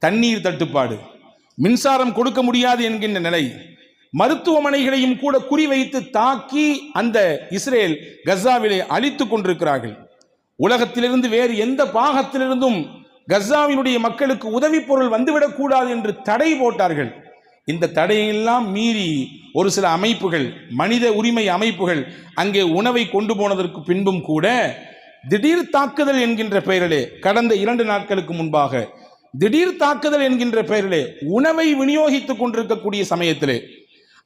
Speaker 1: தண்ணீர் தட்டுப்பாடு, மின்சாரம் கொடுக்க முடியாது என்கின்ற நிலை, மருத்துவமனைகளையும் கூட குறிவைத்து தாக்கி அந்த இஸ்ரேல் கஸாவிலே அழித்து கொண்டிருக்கிறார்கள். உலகத்திலிருந்து வேறு எந்த பாகத்திலிருந்தும் கஸாவினுடைய மக்களுக்கு உதவி பொருள் வந்துவிடக்கூடாது என்று தடை போட்டார்கள். இந்த தடையெல்லாம் மீறி ஒரு சில அமைப்புகள், மனித உரிமை அமைப்புகள் அங்கே உணவை கொண்டு போனதற்கு பின்பும் கூட திடீர் தாக்குதல் என்கின்ற பெயரிலே கடந்த 2 நாட்களுக்கு முன்பாக திடீர் தாக்குதல் என்கின்ற பெயரிலே உணவை விநியோகித்துக் கொண்டிருக்கக்கூடிய சமயத்திலே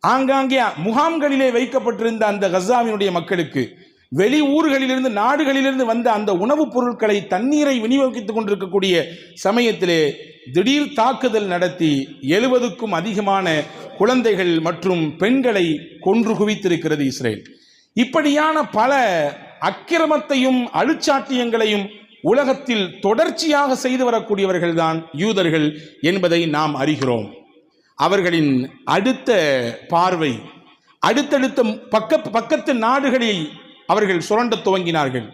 Speaker 1: ஆங்காங்கே முகாம்களிலே வைக்கப்பட்டிருந்த அந்த கஸாவினுடைய மக்களுக்கு வெளி ஊர்களிலிருந்து, நாடுகளிலிருந்து வந்த அந்த உணவுப் பொருட்களை, தண்ணீரை விநியோகித்துக் கொண்டிருக்கக்கூடிய சமயத்திலே திடீர் தாக்குதல் நடத்தி 70க்கும் அதிகமான குழந்தைகள் மற்றும் பெண்களை கொன்று குவித்திருக்கிறது இஸ்ரேல். இப்படியான பல அக்கிரமத்தையும் அழுச்சாட்டியங்களையும் உலகத்தில் தொடர்ச்சியாக செய்து வரக்கூடியவர்கள் தான் யூதர்கள் என்பதை நாம் அறிகிறோம். அவர்களின் அடுத்த பார்வை அடுத்தடுத்த பக்கத்து நாடுகளில் அவர்கள் சுரண்ட துவங்கினார்கள்.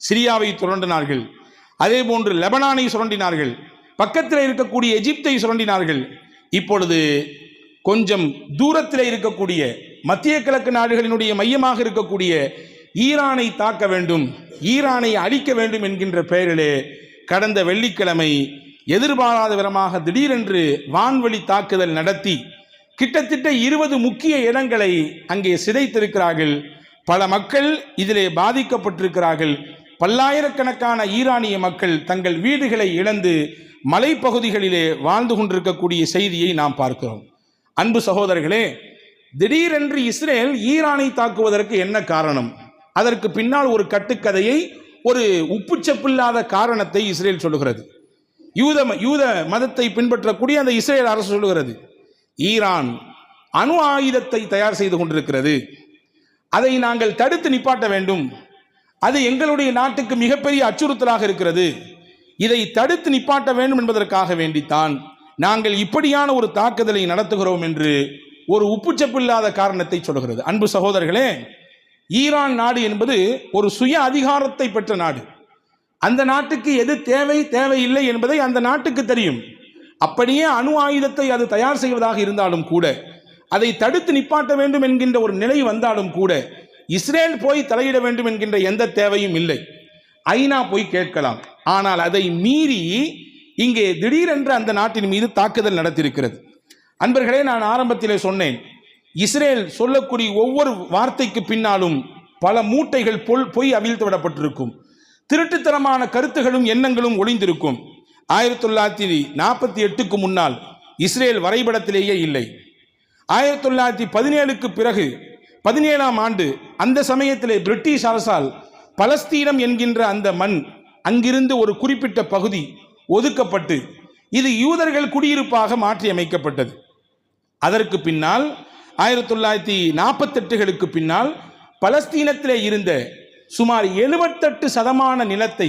Speaker 1: சிரியாவை சுரண்டினார்கள், அதே போன்று லெபனானை சுரண்டினார்கள், பக்கத்தில் இருக்கக்கூடிய எகிப்தை சுரண்டினார்கள். இப்பொழுது கொஞ்சம் தூரத்தில் இருக்கக்கூடிய மத்திய கிழக்கு நாடுகளினுடைய மையமாக இருக்கக்கூடிய ஈரானை தாக்க வேண்டும், ஈரானை அழிக்க வேண்டும் என்கின்ற பெயரிலே கடந்த வெள்ளிக்கிழமை எதிர்பாராத விதமாக திடீரென்று வான்வழி தாக்குதல் நடத்தி கிட்டத்தட்ட 20 முக்கிய இடங்களை அங்கே சிதைத்திருக்கிறார்கள். பல மக்கள் இதிலே பாதிக்கப்பட்டிருக்கிறார்கள். பல்லாயிரக்கணக்கான ஈரானிய மக்கள் தங்கள் வீடுகளை இழந்து மலைப்பகுதிகளிலே வாழ்ந்து கொண்டிருக்கக்கூடிய செய்தியை நாம் பார்க்கிறோம். அன்பு சகோதரர்களே, திடீரென்று இஸ்ரேல் ஈரானை தாக்குவதற்கு என்ன காரணம்? அதற்கு பின்னால் ஒரு கட்டுக்கதையை, ஒரு உப்புச்சப்பில்லாத காரணத்தை இஸ்ரேல் சொல்லுகிறது. யூத மதத்தை பின்பற்றக்கூடிய அந்த இஸ்ரேல் அரசு சொல்லுகிறது, ஈரான் அணு ஆயுதத்தை தயார் செய்து கொண்டிருக்கிறது, அதை நாங்கள் தடுத்து நிப்பாட்ட வேண்டும், அது எங்களுடைய நாட்டுக்கு மிகப்பெரிய அச்சுறுத்தலாக இருக்கிறது, இதை தடுத்து நிப்பாட்ட வேண்டும் என்பதற்காக வேண்டித்தான் நாங்கள் இப்படியான ஒரு தாக்குதலை நடத்துகிறோம் என்று ஒரு உப்புச்சப்பில்லாத காரணத்தை சொல்கிறது. அன்பு சகோதரர்களே, ஈரான் நாடு என்பது ஒரு சுய அதிகாரத்தை பெற்ற நாடு. அந்த நாட்டுக்கு எது தேவையில்லை என்பதை அந்த நாட்டுக்கு தெரியும். அப்படியே அணு ஆயுதத்தை அது தயார் செய்வதாக இருந்தாலும் கூட, அதை தடுத்து நிப்பாட்ட வேண்டும் என்கின்ற ஒரு நிலை வந்தாலும் கூட, இஸ்ரேல் போய் தலையிட வேண்டும் என்கின்ற எந்த தேவையும் இல்லை. ஐநா போய் கேட்கலாம். ஆனால் அதை மீறி இங்கே திடீரென்று அந்த நாட்டின் மீது தாக்குதல் நடத்தியிருக்கிறது. அன்பர்களே, நான் ஆரம்பத்திலே சொன்னேன், இஸ்ரேல் சொல்லக்கூடிய ஒவ்வொரு வார்த்தைக்கு பின்னாலும் பல மூட்டைகள் பொய் அவிழ்த்து விடப்பட்டிருக்கும். திருட்டுத்தனமான கருத்துகளும் எண்ணங்களும் ஒளிந்திருக்கும். 1948க்கு முன்னால் இஸ்ரேல் வரைபடத்திலேயே இல்லை. 1917க்கு பிறகு 17ஆம் ஆண்டு அந்த சமயத்திலே பிரிட்டிஷ் அரசால் பலஸ்தீனம் என்கின்ற அந்த மண், அங்கிருந்து ஒரு குறிப்பிட்ட பகுதி ஒதுக்கப்பட்டு இது யூதர்கள் குடியிருப்பாக மாற்றி அமைக்கப்பட்டது. அதற்கு பின்னால் 1948களுக்கு பின்னால் பலஸ்தீனத்திலே இருந்த சுமார் 78% நிலத்தை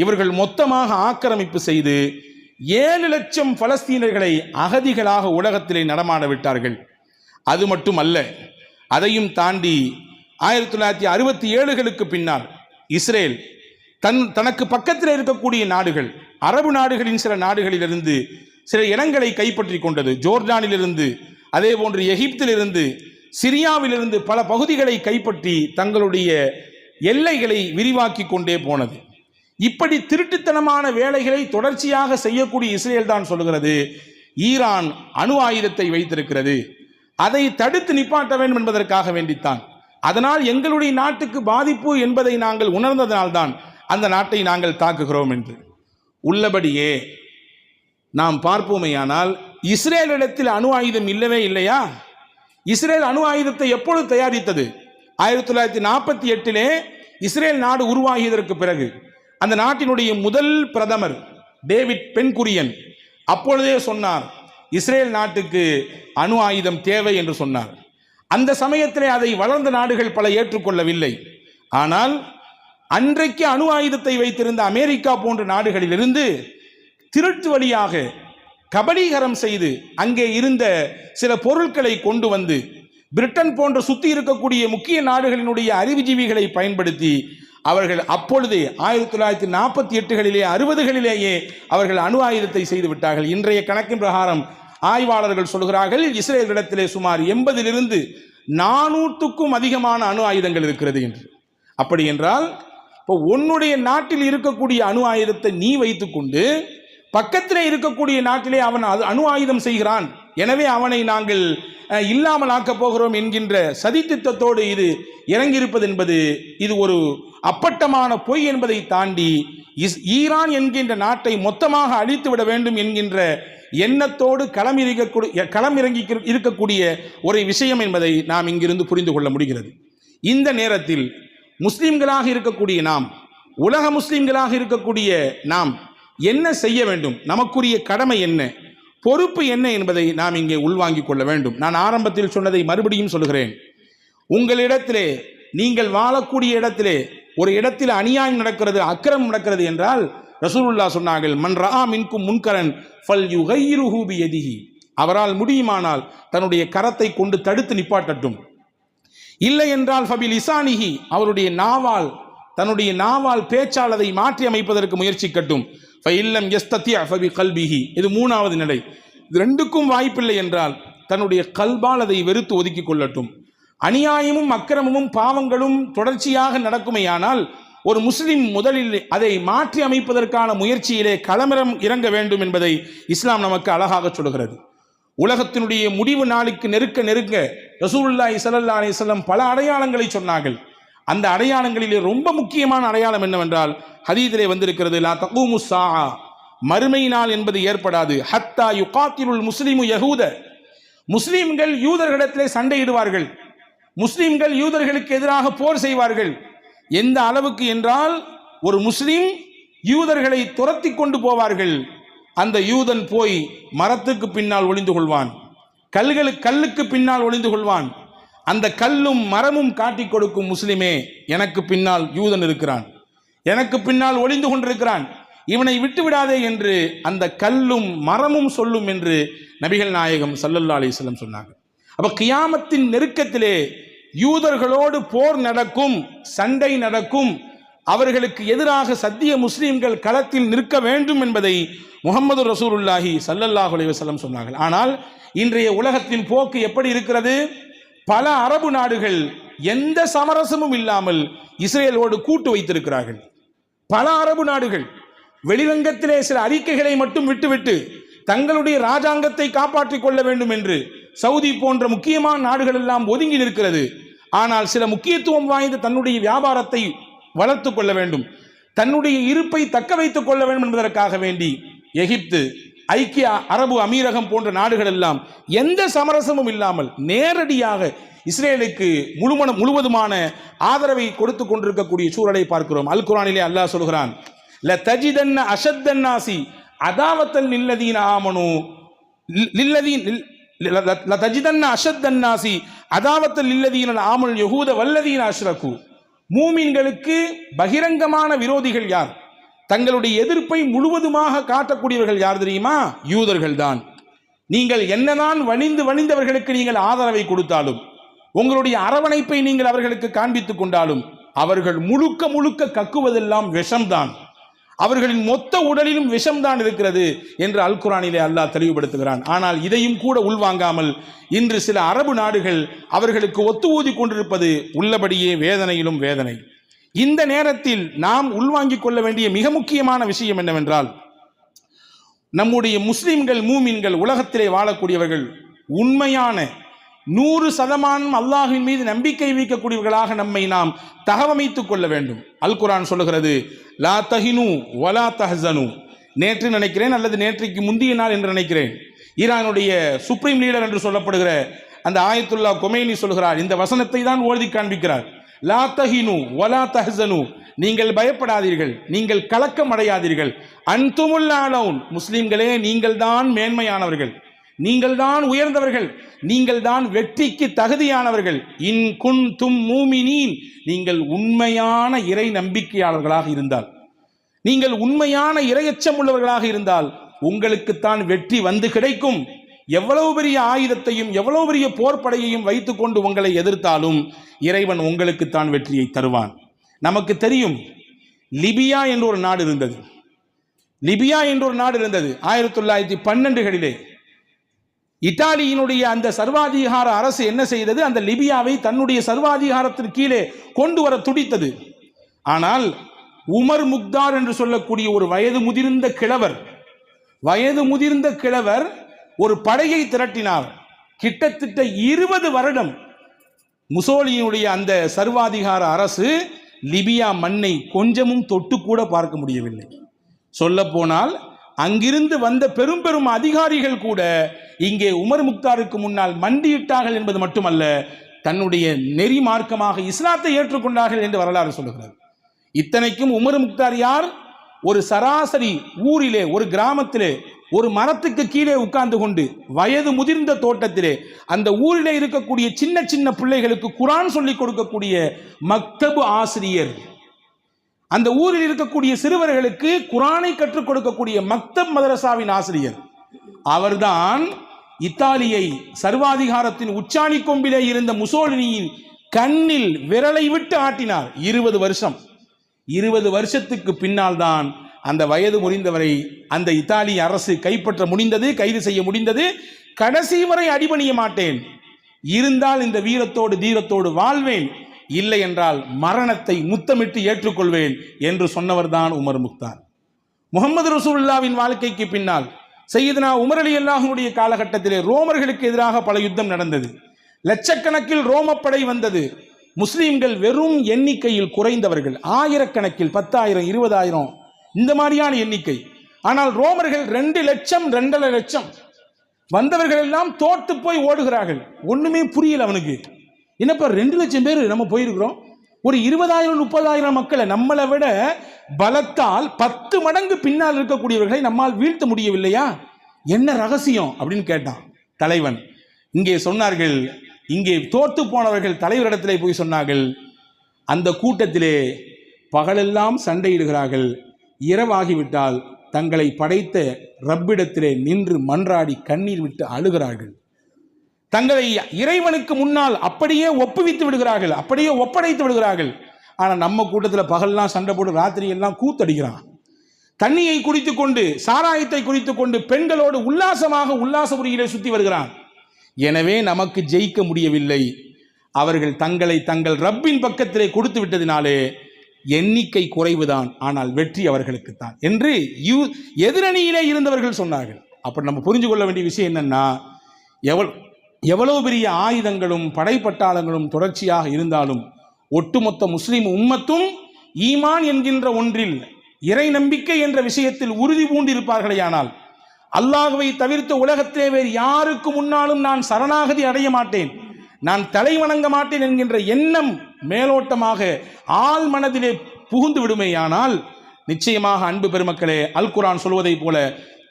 Speaker 1: இவர்கள் மொத்தமாக ஆக்கிரமிப்பு செய்து 7 லட்சம் பலஸ்தீனர்களை அகதிகளாக உலகத்திலே நடமாட விட்டார்கள். அது மட்டுமல்ல, அதையும் தாண்டி 1967களுக்கு பின்னால் இஸ்ரேல் தனக்கு பக்கத்தில் இருக்கக்கூடிய நாடுகள், அரபு நாடுகளின் சில நாடுகளிலிருந்து சில இடங்களை கைப்பற்றி கொண்டது. ஜோர்டானிலிருந்து, அதே போன்று எகிப்திலிருந்து, சிரியாவிலிருந்து பல பகுதிகளை கைப்பற்றி தங்களுடைய எல்லைகளை விரிவாக்கி கொண்டே போனது. இப்படி திருட்டுத்தனமான வேலைகளை தொடர்ச்சியாக செய்யக்கூடிய இஸ்ரேல் தான் சொல்லுகிறது, ஈரான் அணு ஆயுதத்தை வைத்திருக்கிறது, அதை தடுத்து நிப்பாட்ட வேண்டும் என்பதற்காக வேண்டித்தான், அதனால் எங்களுடைய நாட்டுக்கு பாதிப்பு என்பதை நாங்கள் உணர்ந்ததனால்தான் அந்த நாட்டை நாங்கள் தாக்குகிறோம் என்று. உள்ளபடியே நாம் பார்ப்போமேயானால் இஸ்ரேலிடத்தில் அணு ஆயுதம் இல்லவே இல்லையா? இஸ்ரேல் அணு ஆயுதத்தை எப்பொழுது தயாரித்தது? 1948 இஸ்ரேல் நாடு உருவாகியதற்கு பிறகு அந்த நாட்டினுடைய முதல் பிரதமர் டேவிட் பென்குரியன் அப்பொழுதே சொன்னார், இஸ்ரேல் நாட்டுக்கு அணு ஆயுதம் தேவை என்று சொன்னார். அந்த சமயத்திலே அதை வளர்ந்த நாடுகள் பல ஏற்றுக்கொள்ளவில்லை. ஆனால் அன்றைக்கு அணு ஆயுதத்தை வைத்திருந்த அமெரிக்கா போன்ற நாடுகளிலிருந்து திருட்டு வழியாக கபலீகரம் செய்து அங்கே இருந்த சில பொருட்களை கொண்டு வந்து பிரிட்டன் போன்ற சுற்றி இருக்கக்கூடிய முக்கிய நாடுகளினுடைய அறிவுஜீவிகளை பயன்படுத்தி அவர்கள் அப்பொழுதே 1948களிலே 60களிலேயே அவர்கள் அணு ஆயுதத்தை செய்து விட்டார்கள். இன்றைய கணக்கின் பிரகாரம் ஆய்வாளர்கள் சொல்கிறார்கள், இஸ்ரேலிடத்திலே சுமார் 80லிருந்து 400க்கும் அதிகமான அணு ஆயுதங்கள் இருக்கிறது என்று. அப்படி என்றால் இப்போ உன்னுடைய நாட்டில் இருக்கக்கூடிய அணு ஆயுதத்தை நீ வைத்துக்கொண்டு பக்கத்திலே இருக்கக்கூடிய நாட்டிலே அவன் அணு ஆயுதம் செய்கிறான், எனவே அவனை நாங்கள் இல்லாமல் ஆக்கப் போகிறோம் என்கின்ற சதித்திட்டத்தோடு இது இறங்கியிருப்பது என்பது இது ஒரு அப்பட்டமான பொய் என்பதை தாண்டி ஈரான் என்கின்ற நாட்டை மொத்தமாக அழித்து விட வேண்டும் என்கின்ற எண்ணத்தோடு களமிறங்கி இருக்கக்கூடிய ஒரு விஷயம் என்பதை நாம் இங்கிருந்து புரிந்து கொள்ள முடிகிறது. இந்த நேரத்தில் முஸ்லிம்களாக இருக்கக்கூடிய நாம், உலக முஸ்லிம்களாக இருக்கக்கூடிய நாம் என்ன செய்ய வேண்டும், நமக்குரிய கடமை என்ன, பொறுப்பு என்ன என்பதை நாம் இங்கே உள்வாங்கிக் கொள்ள வேண்டும். நான் ஆரம்பத்தில் சொன்னதை மறுபடியும் சொல்கிறேன். உங்களிடத்திலே, நீங்கள் வாழக்கூடிய இடத்திலே ஒரு இடத்தில் அநியாயம் நடக்கிறது, அக்கிரமம் நடக்கிறது என்றால் ரசூலுல்லாஹ் சொன்னார்கள், மன் ரஆ மின்கும் முன்கரன் ஃபல்யுகையிருஹு பியதிஹி, அவரால் முடியுமானால் தன்னுடைய கரத்தை கொண்டு தடுத்து நிப்பாட்டட்டும். இல்லை என்றால் ஃபபி லிசானிஹி, அவருடைய நாவால், தன்னுடைய நாவால் பேச்சால் அதை மாற்றி அமைப்பதற்கு முயற்சிக்கட்டும். ஃபஇல்லம் யஸ்ததி' ஃபபி கல்பிஹி, இது 3வது நிலை. இது ரெண்டுக்கும் வாய்ப்பில்லை என்றால் தன்னுடைய கல்பால் அதை வெறுத்து ஒதுக்கி கொள்ளட்டும். அநியாயமும் அக்கிரமமும் பாவங்களும் தொடர்ச்சியாக நடக்குமையானால் ஒரு முஸ்லிம் முதலில் அதை மாற்றி அமைப்பதற்கான முயற்சியிலே களமிறம் இறங்க வேண்டும் என்பதை இஸ்லாம் நமக்கு அழகாக சொல்கிறது. உலகத்தினுடைய முடிவு நாளுக்கு நெருக்க நெருங்க ரசூலுல்லாஹி ஸல்லல்லாஹு அலைஹி வஸல்லம் பல அடையாளங்களை சொன்னார்கள். அந்த அடையாளங்களிலே ரொம்ப முக்கியமான அடையாளம் என்னவென்றால் ஹதீஸிலே வந்திருக்கிறது, லா தகூமு ஸாஆ, மறுமை நாள் என்பது ஏற்படாது, ஹத்தா யுகாத்திலுல் முஸ்லிமு யஹூத, முஸ்லிம்கள் யூதர்களிடத்திலே சண்டையிடுவார்கள், முஸ்லிம்கள் யூதர்களுக்கு எதிராக போர் செய்வார்கள். எந்த அளவுக்கு என்றால் ஒரு முஸ்லிம் யூதர்களை துரத்தி கொண்டு போவார்கள். அந்த யூதன் போய் மரத்துக்கு பின்னால் ஒளிந்து கொள்வான், கல்லுக்கு பின்னால் ஒளிந்து கொள்வான். அந்த கல்லும் மரமும் காட்டிக் கொடுக்கும், முஸ்லிமே எனக்கு பின்னால் யூதன் இருக்கிறான், எனக்கு பின்னால் ஒளிந்து கொண்டிருக்கிறான், இவனை விட்டு விடாதே என்று அந்த கல்லும் மரமும் சொல்லும் என்று நபிகள் நாயகம் ஸல்லல்லாஹு அலைஹி வஸல்லம் சொன்னாங்க. அப்ப கியாமத்தின் நெருக்கத்திலே யூதர்களோடு போர் நடக்கும், சண்டை நடக்கும், அவர்களுக்கு எதிராக சத்திய முஸ்லிம்கள் களத்தில் நிற்க வேண்டும் என்பதை முஹம்மது ரசூலுல்லாஹி ஸல்லல்லாஹு அலைஹி வஸல்லம் சொன்னார்கள். ஆனால் இன்றைய உலகத்தின் போக்கு எப்படி இருக்கிறது? பல அரபு நாடுகள் எந்த சமரசமும் இல்லாமல் இஸ்ரேலோடு கூட்டு வைத்திருக்கிறார்கள். பல அரபு நாடுகள் வெளிரங்கத்திலே சில அறிக்கைகளை மட்டும் விட்டுவிட்டு தங்களுடைய ராஜாங்கத்தை காப்பாற்றிக் கொள்ள வேண்டும் என்று சவுதி போன்ற முக்கியமான நாடுகள் எல்லாம் ஒதுங்கி நிற்கிறது. ஆனால் சில முக்கியத்துவம் வாய்ந்த தன்னுடைய வியாபாரத்தை வளர்த்து கொள்ள வேண்டும், தன்னுடைய இருப்பை தக்க வைத்துக் கொள்ள வேண்டும் என்பதற்காக வேண்டி எகிப்து, ஐக்கிய அரபு அமீரகம் போன்ற நாடுகள் எல்லாம் எந்த சமரசமும் இல்லாமல் நேரடியாக இஸ்ரேலுக்கு முழுவதுமான ஆதரவை கொடுத்து கொண்டிருக்கக்கூடிய சூழலை பார்க்கிறோம். அல் குர்ஆனிலே அல்லாஹ் சொல்கிறான், லதஜிதன்ன அஷத்தன்னாசி அதாவத்தல் லில்லதீன ஆமனு லதஜிதன்ன அஷத்தன்னாசி அதாவத்தல் லில்லதீன ஆமனு யஹூத வல்லதீன அஷ்ரகு. மூமின்களுக்கு பகிரங்கமான விரோதிகள் யார்? தங்களுடைய எதிர்ப்பை முழுவதுமாக காட்டக்கூடியவர்கள் யார் தெரியுமா? யூதர்கள் தான். நீங்கள் என்னதான் வணிந்தவர்களுக்கு நீங்கள் ஆதரவை கொடுத்தாலும், உங்களுடைய அரவணைப்பை நீங்கள் அவர்களுக்கு காண்பித்துக் கொண்டாலும், அவர்கள் முழுக்க கக்குவதெல்லாம் விஷம்தான், அவர்களின் மொத்த உடலிலும் விஷம்தான் இருக்கிறது என்று அல் குர்ஆனிலே அல்லாஹ் தெளிவுபடுத்துகிறான். ஆனால் இதையும் கூட உள்வாங்காமல் இன்று சில அரபு நாடுகள் அவர்களுக்கு ஒத்து ஊதி கொண்டிருப்பது உள்ளபடியே வேதனையிலும் வேதனை. இந்த நேரத்தில் நாம் உள்வாங்கிக் கொள்ள வேண்டிய மிக முக்கியமான விஷயம் என்னவென்றால், நம்முடைய முஸ்லிம்கள், மூமின்கள், உலகத்திலே வாழக்கூடியவர்கள் உண்மையான 100% அல்லாஹ்வின் மீது நம்பிக்கை வைக்கக்கூடியவர்களாக நம்மை நாம் தகவமைத்துக் கொள்ள வேண்டும். அல் குர்ஆன் சொல்லுகிறது, லா தஹினு வலா தஹ்சனு. நேற்று நினைக்கிறேன் அல்லது நேற்றைக்கு முந்தைய நாள் என்று நினைக்கிறேன், ஈரானுடைய சுப்ரீம் லீடர் என்று சொல்லப்படுகிற அந்த ஆயத்துல்லா கொமேனி சொல்கிறார், இந்த வசனத்தை தான் ஓதி காண்பிக்கிறார். லா தஹினு வலா தஹ்சனு, நீங்கள் பயப்படாதீர்கள், நீங்கள் கலக்கம் அடையாதீர்கள், அன்துமுல் அலவுன், முஸ்லிம்களே நீங்கள் தான் மேன்மையானவர்கள், நீங்கள் தான் உயர்ந்தவர்கள், நீங்கள் தான் வெற்றிக்கு தகுதியானவர்கள். இன் குன்தும் மூமினீன், நீங்கள் உண்மையான இறை நம்பிக்கையாளர்களாக இருந்தால், நீங்கள் உண்மையான இறையச்சம் உள்ளவர்களாக இருந்தால் உங்களுக்குத்தான் வெற்றி வந்து கிடைக்கும். எவ்வளவு பெரிய ஆயுதத்தையும் எவ்வளவு பெரிய போர்ப்படையையும் வைத்துக்கொண்டு உங்களை எதிர்த்தாலும் இறைவன் உங்களுக்குத்தான் வெற்றியை தருவான். நமக்கு தெரியும், லிபியா என்று ஒரு நாடு இருந்தது. லிபியா என்று ஒரு நாடு இருந்தது 1912களிலே. இத்தாலியினுடைய அந்த சர்வாதிகார அரசு என்ன செய்தது? அந்த லிபியாவை தன்னுடைய சர்வாதிகாரத்தின் கீழே கொண்டு வர துடித்தது. ஆனால் உமர் முக்தார் என்று சொல்லக்கூடிய ஒரு வயது முதிர்ந்த கிழவர் ஒரு படையை திரட்டினார். கிட்டத்தட்ட 20 வருடம் முசோலினியுடைய அந்த சர்வாதிகார அரசு லிபியா மண்ணை கொஞ்சமும் தொட்டு கூட பார்க்க முடியவில்லை. சொல்ல போனால் அங்கிருந்து வந்த பெரும் அதிகாரிகள் கூட இங்கே உமர் முக்தாருக்கு முன்னால் மண்டியிட்டார்கள் என்பது மட்டுமல்ல, தன்னுடைய நெறி மார்க்கமாக இஸ்லாத்தை ஏற்றுக்கொண்டார்கள் என்று வரலாறு சொல்லுகிறது. இத்தனைக்கும் உமர் முக்தார் யார்? ஒரு சராசரி ஊரிலே, ஒரு கிராமத்திலே, ஒரு மரத்துக்கு கீழே உட்கார்ந்து கொண்டு வயது முதிர்ந்த தோட்டத்திலே அந்த ஊரிலே இருக்கக்கூடிய சின்ன பிள்ளைகளுக்கு குர்ஆன் சொல்லிக் கொடுக்கக்கூடிய மக்தபு ஆசிரியர், அந்த ஊரில் இருக்கக்கூடிய சிறுவர்களுக்கு குர்ஆனை கற்றுக் கொடுக்கக்கூடிய மக்தப் மதரசாவின் ஆசிரியர். அவர்தான் இத்தாலியை சர்வாதிகாரத்தின் உச்சாணி கொம்பிலே இருந்த முசோலினியின் கண்ணில் விரலை விட்டு ஆட்டினார் 20 வருஷம். 20 வருஷத்துக்கு பின்னால் தான் அந்த வயது முறிந்தவரை அந்த இத்தாலிய அரசு கைப்பற்ற முடிந்தது, கைது செய்ய முடிந்தது. கடைசி வரை அடிபணிய மாட்டேன், இருந்தால் இந்த வீரத்தோடு தீரத்தோடு வாழ்வேன் இல்லை என்றால் மரணத்தை முத்தமிட்டு ஏற்றுக்கொள்வேன் என்று சொன்னவர்தான் உமர் முக்தார். முகமது ரசூலுல்லாவின் வாழ்க்கைக்கு பின்னால் சையதுனா உமர் ரலியல்லாஹுடைய காலகட்டத்திலே ரோமர்களுக்கு எதிராக பல யுத்தம் நடந்தது. லட்சக்கணக்கில் ரோமப்படை வந்தது. முஸ்லீம்கள் வெறும் எண்ணிக்கையில் குறைந்தவர்கள், ஆயிரக்கணக்கில் 10,000 20,000 இந்த மாதிரியான எண்ணிக்கை. ஆனால் ரோமர்கள் 2 லட்சம் 2.5 லட்சம் வந்தவர்கள் எல்லாம் தோற்று போய் ஓடுகிறார்கள். ஒண்ணுமே புரியல அவனுக்கு. என்னப்பா 2 லட்சம் பேர் நம்ம போயிருக்கிறோம், ஒரு 20,000 30,000 மக்களை நம்மளை விட பலத்தால் 10 மடங்கு பின்னால் இருக்கக்கூடியவர்களை நம்மால் வீழ்த்த முடியவில்லையா, என்ன ரகசியம் அப்படின்னு கேட்டான் தலைவன். இங்கே சொன்னார்கள், இங்கே தோற்று போனவர்கள் தலைவரிடத்திலே போய் சொன்னார்கள், அந்த கூட்டத்திலே பகலெல்லாம் சண்டையிடுகிறார்கள், இரவாகிவிட்டால் தங்களை படைத்த ரப்பிடத்திலே நின்று மன்றாடி கண்ணீர் விட்டு அழுகிறார்கள், தங்களை இறைவனுக்கு முன்னால் அப்படியே ஒப்புவித்து விடுகிறார்கள், அப்படியே ஒப்படைத்து விடுகிறார்கள். ஆனால் நம்ம கூட்டத்தில் பகல்லாம் சண்டை போட்டு ராத்திரி எல்லாம் கூத்தடிக்கிறான், தண்ணியை குடித்து கொண்டு சாராயத்தை குடித்து கொண்டு பெண்களோடு உல்லாச முறையிலே சுற்றி வருகிறான். எனவே நமக்கு ஜெயிக்க முடியவில்லை. அவர்கள் தங்களை தங்கள் ரப்பின் பக்கத்திலே கொடுத்து விட்டதினாலே எண்ணிக்கை குறைவுதான், ஆனால் வெற்றி அவர்களுக்குத்தான் என்று எதிரணியிலே இருந்தவர்கள் சொன்னார்கள். அப்ப நம்ம புரிஞ்சு கொள்ள வேண்டிய விஷயம் என்னன்னா, எவ்வளவு பெரிய ஆயுதங்களும் படைப்பட்டாளங்களும் தொடர்ச்சியாக இருந்தாலும் ஒட்டுமொத்த முஸ்லிம் உம்மத்தும் ஈமான் என்கின்ற ஒன்றில், இறை நம்பிக்கை என்ற விஷயத்தில் உறுதி பூண்டிருப்பார்களேயானால், அல்லாஹ்வை தவிர்த்த உலகத்திலே வேறு யாருக்கு முன்னாலும் நான் சரணாகதி அடைய மாட்டேன், நான் தலை வணங்க மாட்டேன் என்கின்ற எண்ணம் மேலோட்டமாக ஆள் மனதிலே புகுந்து விடுமேயானால், நிச்சயமாக அன்பு பெருமக்களே, அல் குர்ஆன் சொல்வதை போல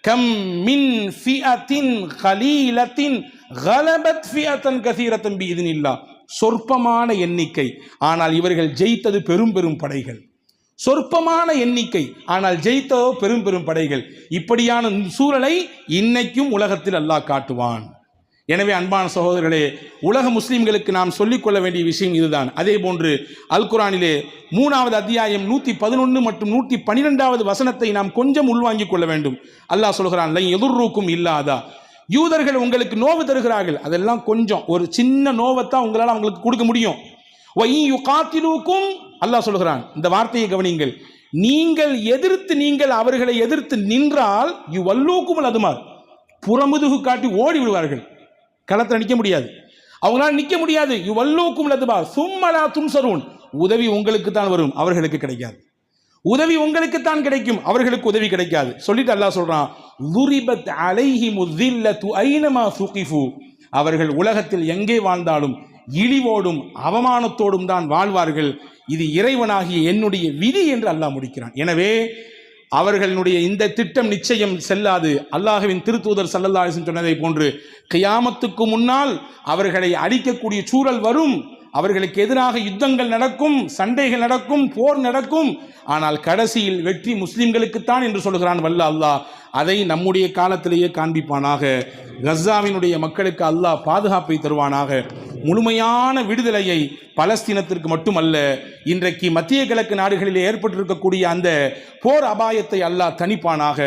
Speaker 1: கம் மின் ஃபிஅத்தின் கலீலத்தின் கலபத் ஃபிஅத்தன் கஸீரத்தன் பிஇذنில்லாஹ், சொற்பமான எண்ணிக்கை ஆனால் இவர்கள் ஜெயித்தது பெரும் பெரும் படைகள், சொற்பமான எண்ணிக்கை ஆனால் ஜெயித்ததோ பெரும் பெரும் படைகள். இப்படியான சூழலை இன்னைக்கும் உலகத்தில் அல்லாஹ் காட்டுவான். எனவே அன்பான சகோதரர்களே, உலக முஸ்லிம்களுக்கு நாம் சொல்லிக்கொள்ள வேண்டிய விஷயம் இதுதான். அதே போன்று அல் குர்ஆனிலே 3வது அத்தியாயம் 111 மற்றும் 112வது வசனத்தை நாம் கொஞ்சம் உள்வாங்கிக் கொள்ள வேண்டும். அல்லாஹ் சொல்கிறான், லை எதுர்ருக்கும் இல்லாதா, யூதர்கள் உங்களுக்கு நோவு தருகிறார்கள், அதெல்லாம் கொஞ்சம் ஒரு சின்ன நோவைத்தான் உங்களால் அவங்களுக்கு கொடுக்க முடியும். யுகாத்திலூக்கும், அல்லாஹ் சொல்கிறான், இந்த வார்த்தையை கவனிங்கள், நீங்கள் அவர்களை எதிர்த்து நின்றால் யுவல்லூக்கும் அதுமார், புறமுதுகு காட்டி ஓடி விடுவார்கள், களத்தில் நிற்க முடியாது, அவங்களால் நிற்க முடியாது. யுவல்லூக்கும் அதுமார் சும்மலா துன்சரூன், உதவி உங்களுக்கு தான் வரும், அவர்களுக்கு கிடைக்காது. உதவி உங்களுக்கு தான் கிடைக்கும், அவர்களுக்கு உதவி கிடைக்காது. சொல்லிட்டு அல்லாஹ் சொல்றான், லுரிபத் அலைஹிமு ஸில்லத்து ஐனமா சுகிஃபு, அவர்கள் உலகத்தில் எங்கே வாழ்ந்தாலும் இழிவோடும் அவமானத்தோடும் தான் வாழ்வார்கள், இது இறைவனாகிய என்னுடைய விதி என்று அல்லாஹ் முடிக்கிறான். எனவே அவர்களுடைய இந்த திட்டம் நிச்சயம் செல்லாது. அல்லாஹ்வின் திருத்தூதர் ஸல்லல்லாஹு அலைஹி வஸல்லம் சொன்னதை போன்று கியாமத்துக்கு முன்னால் அவர்களை அழிக்கக்கூடிய சூழல் வரும், அவர்களுக்கு எதிராக யுத்தங்கள் நடக்கும், சண்டைகள் நடக்கும், போர் நடக்கும். ஆனால் கடைசியில் வெற்றி முஸ்லிம்களுக்குத்தான் என்று சொல்கிறான் வல்ல அல்லாஹ். அதை நம்முடைய காலத்திலேயே காண்பிப்பானாக. கஸாவினுடைய மக்களுக்கு அல்லாஹ் பாதுகாப்பை தருவானாக. முழுமையான விடுதலையை பலஸ்தீனத்திற்கு மட்டுமல்ல, இன்றைக்கு மத்திய கிழக்கு நாடுகளில் ஏற்பட்டிருக்கக்கூடிய அந்த போர் அபாயத்தை அல்லாஹ் தணிப்பானாக.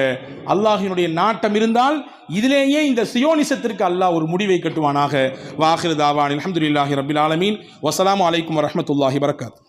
Speaker 1: அல்லாஹினுடைய நாட்டம் இருந்தால் இதிலேயே இந்த சியோனிசத்திற்கு அல்லாஹ் ஒரு முடிவை கட்டுவானாக. வாஹிரு தாவான் அல்ஹம்துலில்லாஹி ரப்பில் ஆலமீன். வஸ்ஸலாமு அலைக்கும் வரஹ்மத்துல்லாஹி வபரகாத்துஹு.